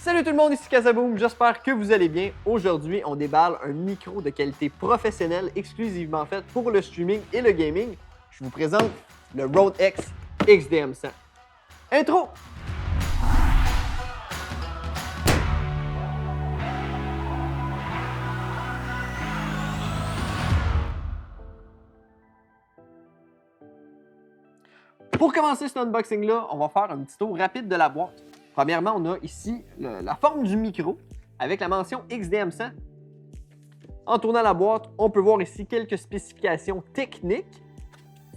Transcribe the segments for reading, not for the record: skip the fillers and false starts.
Salut tout le monde, ici Kazaboom, j'espère que vous allez bien. Aujourd'hui, on déballe un micro de qualité professionnelle exclusivement fait pour le streaming et le gaming. Je vous présente le Rode X XDM100. Intro! Pour commencer cet unboxing-là, on va faire un petit tour rapide de la boîte. Premièrement, on a ici la forme du micro avec la mention XDM100. En tournant la boîte, on peut voir ici quelques spécifications techniques.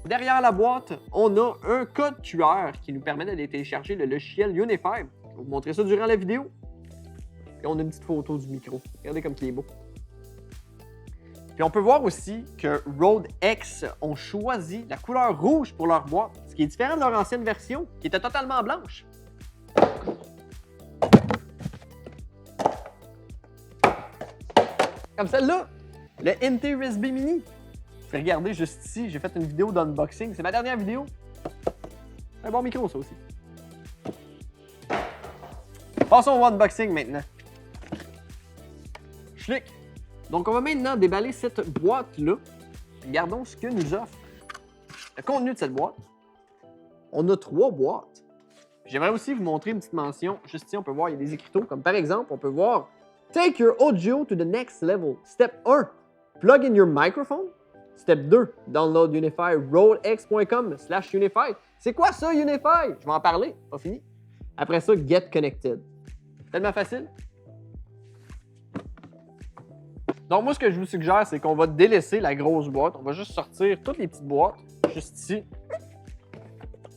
Derrière la boîte, on a un code QR qui nous permet d'aller télécharger le logiciel Unify. Je vais vous montrer ça durant la vidéo. Et on a une petite photo du micro. Regardez comme il est beau. Puis on peut voir aussi que Rode X ont choisi la couleur rouge pour leur boîte, ce qui est différent de leur ancienne version, qui était totalement blanche. Comme celle-là, le NT-USB Mini. Vous pouvez regarder juste ici, j'ai fait une vidéo d'unboxing. C'est ma dernière vidéo. C'est un bon micro, ça aussi. Passons au unboxing maintenant. Schlick. Donc, on va maintenant déballer cette boîte-là. Regardons ce que nous offre le contenu de cette boîte. On a 3 boîtes. J'aimerais aussi vous montrer une petite mention. Juste ici, on peut voir, il y a des écriteaux. Comme par exemple, on peut voir Take your audio to the next level. Step 1, plug in your microphone. Step 2, download Unify, rodex.com/Unify. C'est quoi ça, Unify? Je vais en parler, pas fini. Après ça, get connected. Tellement facile. Donc, moi, ce que je vous suggère, c'est qu'on va délaisser la grosse boîte. On va juste sortir toutes les petites boîtes, juste ici,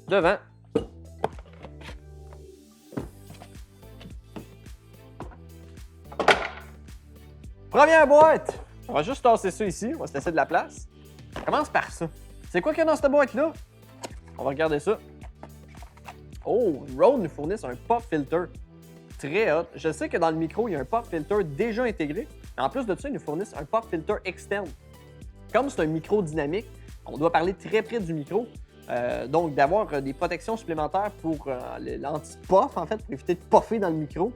devant. Première boîte! On va juste tasser ça ici, on va se laisser de la place. On commence par ça. C'est quoi qu'il y a dans cette boîte-là? On va regarder ça. Oh, Rode nous fournissent un pop filter. Très hot. Je sais que dans le micro, il y a un pop filter déjà intégré. Mais en plus de ça, ils nous fournissent un pop filter externe. Comme c'est un micro dynamique, on doit parler très près du micro. Donc, d'avoir des protections supplémentaires pour l'anti-puff, en fait, pour éviter de puffer dans le micro.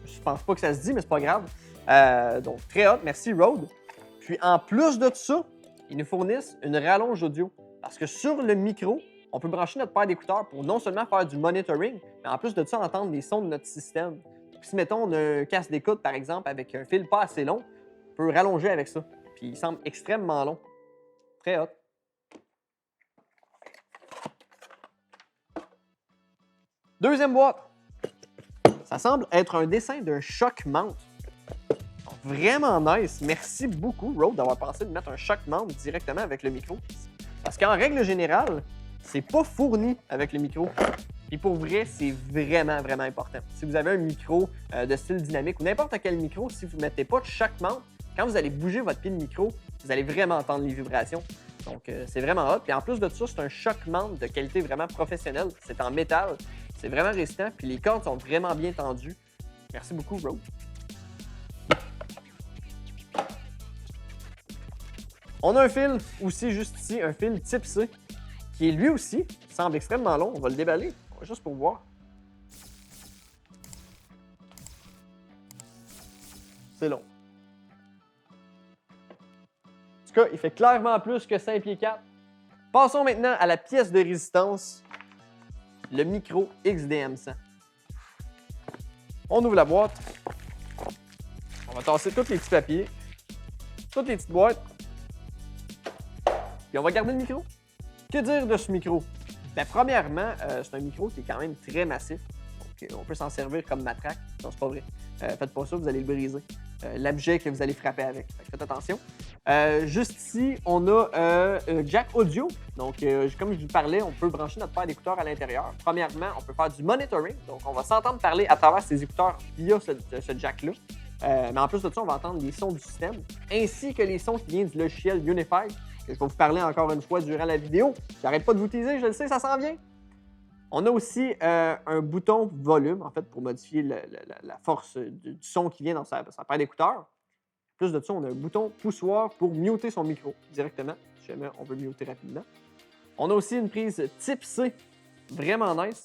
Je pense pas que ça se dit, mais c'est pas grave. Donc, très hot. Merci, Rode. Puis, en plus de tout ça, ils nous fournissent une rallonge audio. Parce que sur le micro, on peut brancher notre paire d'écouteurs pour non seulement faire du monitoring, mais en plus de ça, entendre les sons de notre système. Puis, si, mettons, on a un casque d'écoute, par exemple, avec un fil pas assez long, on peut rallonger avec ça. Puis, il semble extrêmement long. Très hot. Deuxième boîte. Ça semble être un dessin d'un shock mount. Vraiment nice. Merci beaucoup, Rode, d'avoir pensé de mettre un shock mount directement avec le micro. Parce qu'en règle générale, c'est pas fourni avec le micro. Et pour vrai, c'est vraiment, vraiment important. Si vous avez un micro de style dynamique ou n'importe quel micro, si vous ne mettez pas de shock mount, quand vous allez bouger votre pied de micro, vous allez vraiment entendre les vibrations. Donc, c'est vraiment hot. Puis en plus de ça, c'est un shock mount de qualité vraiment professionnelle. C'est en métal. C'est vraiment résistant. Puis les cordes sont vraiment bien tendues. Merci beaucoup, Rode. On a un fil aussi juste ici, un fil type C, qui est lui aussi semble extrêmement long. On va le déballer, juste pour voir. C'est long. En tout cas, il fait clairement plus que 5 pieds 4. Passons maintenant à la pièce de résistance, le micro XDM100. On ouvre la boîte. On va tasser tous les petits papiers, toutes les petites boîtes. Puis on va garder le micro. Que dire de ce micro? Bien, premièrement, c'est un micro qui est quand même très massif. Donc, on peut s'en servir comme matraque. Non, c'est pas vrai. Faites pas ça, vous allez le briser. L'objet que vous allez frapper avec. Faites attention. Juste ici, on a un jack audio. Donc, comme je vous parlais, on peut brancher notre paire d'écouteurs à l'intérieur. Premièrement, on peut faire du monitoring. Donc, on va s'entendre parler à travers ces écouteurs via ce jack-là. Mais en plus de ça, on va entendre les sons du système, ainsi que les sons qui viennent du logiciel Unify, que je vais vous parler encore une fois durant la vidéo. J'arrête pas de vous teaser, je le sais, ça s'en vient. On a aussi un bouton volume, en fait, pour modifier la force du son qui vient dans sa paire d'écouteurs. Plus de ça, on a un bouton poussoir pour muter son micro directement, si jamais on veut muter rapidement. On a aussi une prise type C, vraiment nice.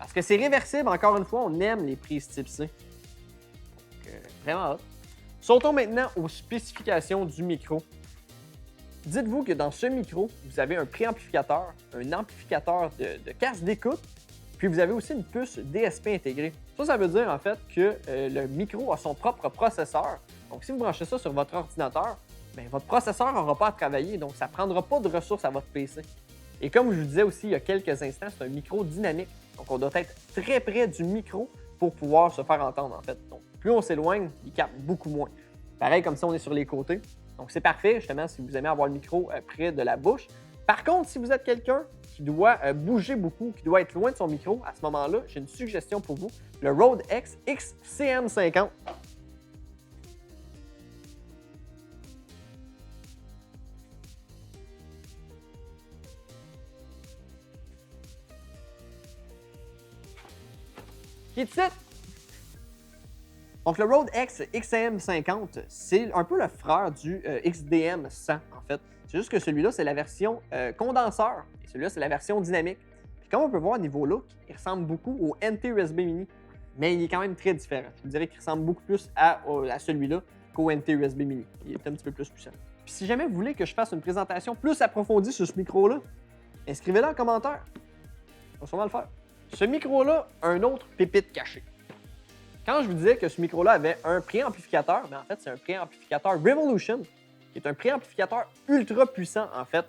Parce que c'est réversible, encore une fois, on aime les prises type C. Donc, vraiment hot. Sautons maintenant aux spécifications du micro. Dites-vous que dans ce micro, vous avez un préamplificateur, un amplificateur de casse d'écoute, puis vous avez aussi une puce DSP intégrée. Ça veut dire en fait que le micro a son propre processeur. Donc si vous branchez ça sur votre ordinateur, bien, votre processeur n'aura pas à travailler, donc ça ne prendra pas de ressources à votre PC. Et comme je vous disais aussi il y a quelques instants, c'est un micro dynamique. Donc on doit être très près du micro pour pouvoir se faire entendre en fait. Donc plus on s'éloigne, il capte beaucoup moins. Pareil comme si on est sur les côtés. Donc c'est parfait justement si vous aimez avoir le micro près de la bouche. Par contre, si vous êtes quelqu'un qui doit bouger beaucoup, qui doit être loin de son micro, à ce moment-là, j'ai une suggestion pour vous, le Rode X XCM50. Qui est ici? Donc le Rode X XCM50, c'est un peu le frère du XDM100 en fait. C'est juste que celui-là, c'est la version condenseur et celui-là, c'est la version dynamique. Puis comme on peut voir, niveau look, il ressemble beaucoup au NT-USB Mini, mais il est quand même très différent. Je vous dirais qu'il ressemble beaucoup plus à celui-là qu'au NT-USB Mini. Il est un petit peu plus puissant. Puis si jamais vous voulez que je fasse une présentation plus approfondie sur ce micro-là, inscrivez-le en commentaire. On va sûrement le faire. Ce micro-là a un autre pépite caché. Quand je vous disais que ce micro-là avait un préamplificateur, mais en fait, c'est un préamplificateur Revolution, qui est un préamplificateur ultra puissant, en fait,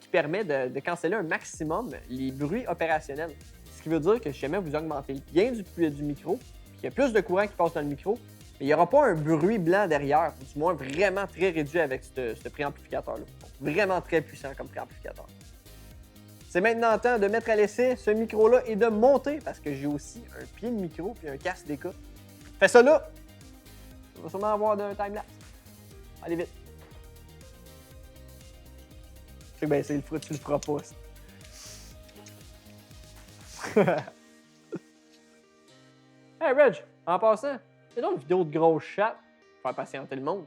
qui permet de canceller un maximum les bruits opérationnels. Ce qui veut dire que si jamais vous augmentez le gain du micro, puis qu'il y a plus de courant qui passe dans le micro, mais il n'y aura pas un bruit blanc derrière, du moins vraiment très réduit avec ce préamplificateur-là. Vraiment très puissant comme préamplificateur. C'est maintenant temps de mettre à l'essai ce micro-là et de monter parce que j'ai aussi un pied de micro puis un casque d'écoute. Fais ça là! On va sûrement avoir un timelapse. Allez vite! Je sais que ben, c'est le fruit, tu le feras pas. Hey Reg, en passant, c'est donc une vidéo de grosse chatte pour faire patienter le monde.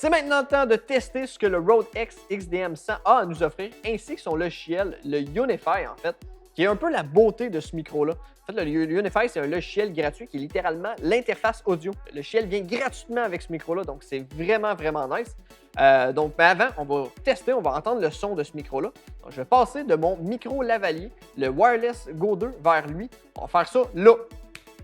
C'est maintenant le temps de tester ce que le Rode X XDM100 a à nous offrir, ainsi que son logiciel, le Unify en fait, qui est un peu la beauté de ce micro-là. En fait, le Unify, c'est un logiciel gratuit qui est littéralement l'interface audio. Le logiciel vient gratuitement avec ce micro-là, donc c'est vraiment, vraiment nice. Mais avant, on va tester, on va entendre le son de ce micro-là. Donc, je vais passer de mon micro lavalier, le Wireless Go 2, vers lui. On va faire ça là.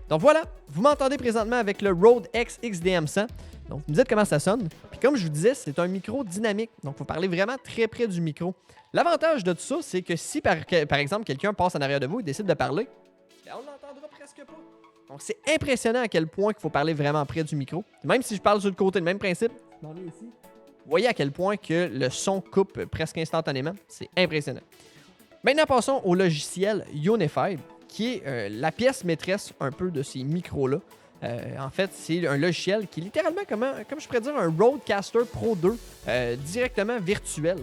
Donc voilà, vous m'entendez présentement avec le Rode X XDM100. Donc, vous me dites comment ça sonne. Puis comme je vous disais, c'est un micro dynamique. Donc, il faut parler vraiment très près du micro. L'avantage de tout ça, c'est que si, par exemple, quelqu'un passe en arrière de vous et décide de parler, on ne l'entendra presque pas. Donc, c'est impressionnant à quel point il faut parler vraiment près du micro. Même si je parle sur le côté, le même principe, je m'en viens ici. Vous voyez à quel point que le son coupe presque instantanément. C'est impressionnant. Maintenant, passons au logiciel Unify, qui est la pièce maîtresse un peu de ces micros-là. En fait, c'est un logiciel qui est littéralement, comme je pourrais dire, un Rodecaster Pro 2 directement virtuel.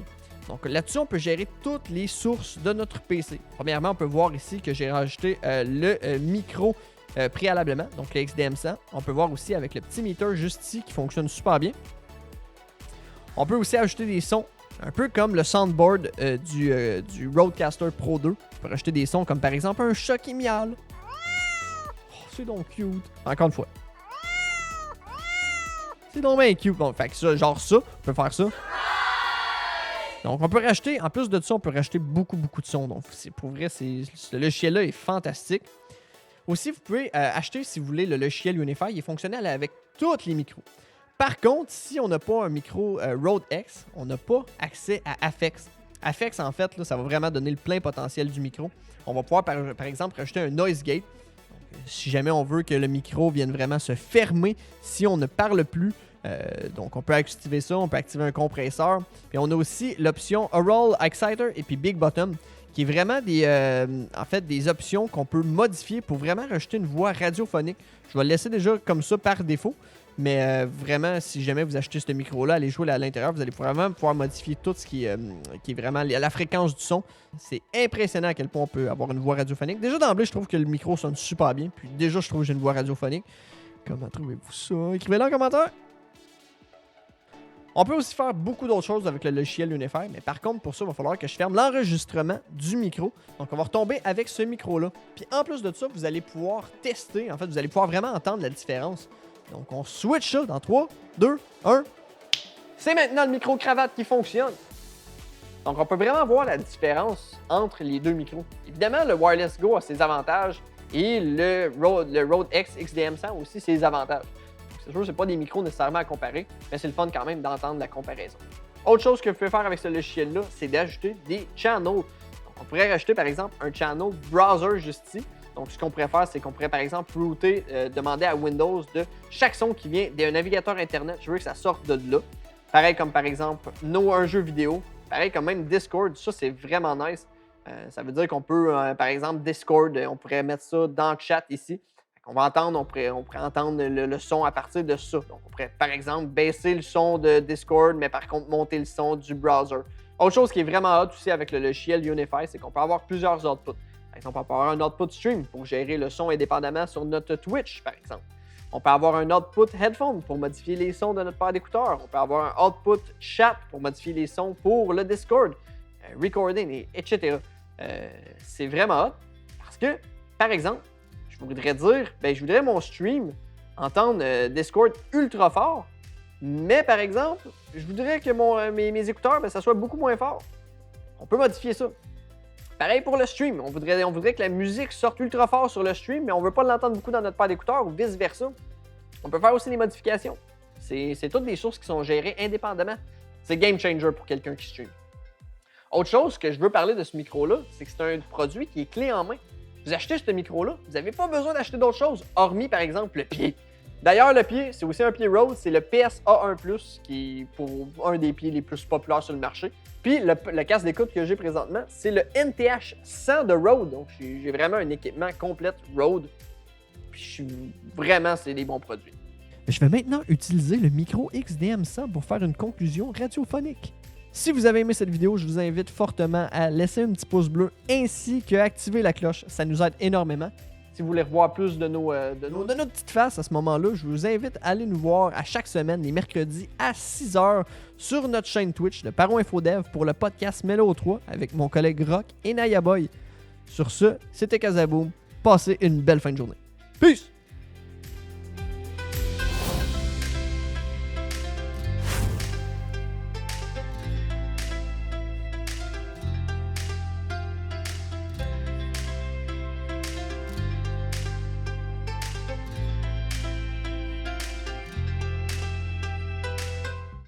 Donc là-dessus, on peut gérer toutes les sources de notre PC. Premièrement, on peut voir ici que j'ai rajouté le micro préalablement, donc le XDM100. On peut voir aussi avec le petit meter juste ici qui fonctionne super bien. On peut aussi ajouter des sons, un peu comme le soundboard du Rodecaster Pro 2. On peut rajouter des sons comme par exemple un chat qui miaule. C'est donc cute. Encore une fois. C'est donc bien cute. Bon, fait que ça, genre ça, on peut faire ça. Donc, on peut rajouter, en plus de ça, on peut rajouter beaucoup de sons. Donc, pour vrai, ce logiciel-là est fantastique. Aussi, vous pouvez acheter, si vous voulez, le logiciel Unify. Il est fonctionnel avec tous les micros. Par contre, si on n'a pas un micro Rode X, on n'a pas accès à Affx. Affx, en fait, là, ça va vraiment donner le plein potentiel du micro. On va pouvoir, par exemple, rajouter un noise gate. Si jamais on veut que le micro vienne vraiment se fermer si on ne parle plus. Donc, on peut activer ça, on peut activer un compresseur. Puis, on a aussi l'option Aural Exciter et puis Big Bottom, qui est vraiment des options qu'on peut modifier pour vraiment rajouter une voix radiophonique. Je vais le laisser déjà comme ça par défaut. Mais vraiment, si jamais vous achetez ce micro-là, allez jouer à l'intérieur, vous allez vraiment pouvoir modifier tout ce qui est vraiment la fréquence du son. C'est impressionnant à quel point on peut avoir une voix radiophonique. Déjà d'emblée, je trouve que le micro sonne super bien. Puis déjà, je trouve que j'ai une voix radiophonique. Comment trouvez-vous ça? Écrivez-le en commentaire. On peut aussi faire beaucoup d'autres choses avec le logiciel Unifier, mais par contre, pour ça, il va falloir que je ferme l'enregistrement du micro. Donc, on va retomber avec ce micro-là. Puis en plus de ça, vous allez pouvoir tester. En fait, vous allez pouvoir vraiment entendre la différence. Donc, on switch ça dans 3, 2, 1. C'est maintenant le micro-cravate qui fonctionne. Donc, on peut vraiment voir la différence entre les deux micros. Évidemment, le Wireless Go a ses avantages et le Rode X XDM100 aussi ses avantages. C'est sûr que ce pas des micros nécessairement à comparer, mais c'est le fun quand même d'entendre la comparaison. Autre chose que vous pouvez faire avec ce logiciel-là, c'est d'ajouter des channels. Donc, on pourrait rajouter par exemple un channel browser juste ici. Donc, ce qu'on pourrait faire, c'est qu'on pourrait par exemple router, demander à Windows de chaque son qui vient d'un navigateur Internet, je veux que ça sorte de là. Pareil comme par exemple un jeu vidéo. Pareil comme même Discord, ça c'est vraiment nice. Ça veut dire qu'on peut, par exemple, Discord, on pourrait mettre ça dans le chat ici. On va entendre, on pourrait entendre le son à partir de ça. Donc, on pourrait, par exemple, baisser le son de Discord, mais par contre, monter le son du browser. Autre chose qui est vraiment hot aussi avec le logiciel Unifier, c'est qu'on peut avoir plusieurs outputs. Par exemple, on peut avoir un output stream pour gérer le son indépendamment sur notre Twitch, par exemple. On peut avoir un output headphone pour modifier les sons de notre paire d'écouteurs. On peut avoir un output chat pour modifier les sons pour le Discord, recording, etc. C'est vraiment hot parce que, par exemple, je voudrais dire, je voudrais mon stream entendre Discord ultra fort, mais par exemple, je voudrais que mes écouteurs, ça soit beaucoup moins fort. On peut modifier ça. Pareil pour le stream, on voudrait que la musique sorte ultra fort sur le stream, mais on ne veut pas l'entendre beaucoup dans notre paire d'écouteurs ou vice-versa. On peut faire aussi des modifications. C'est toutes des sources qui sont gérées indépendamment. C'est game changer pour quelqu'un qui stream. Autre chose que je veux parler de ce micro-là, c'est que c'est un produit qui est clé en main. Vous achetez ce micro-là, vous n'avez pas besoin d'acheter d'autres choses, hormis par exemple le pied. D'ailleurs, le pied, c'est aussi un pied Rode, c'est le PSA1+, qui est pour un des pieds les plus populaires sur le marché. Puis le casque d'écoute que j'ai présentement, c'est le NTH100 de Rode. Donc j'ai vraiment un équipement complet Rode. Puis c'est des bons produits. Je vais maintenant utiliser le micro XDM100 pour faire une conclusion radiophonique. Si vous avez aimé cette vidéo, je vous invite fortement à laisser un petit pouce bleu ainsi qu'à activer la cloche. Ça nous aide énormément. Si vous voulez revoir plus de nos petites faces à ce moment-là, je vous invite à aller nous voir à chaque semaine, les mercredis à 6h sur notre chaîne Twitch de Paro Infodev pour le podcast Melo 3 avec mon collègue Rock et Naya Boy. Sur ce, c'était Kazaboom. Passez une belle fin de journée. Peace!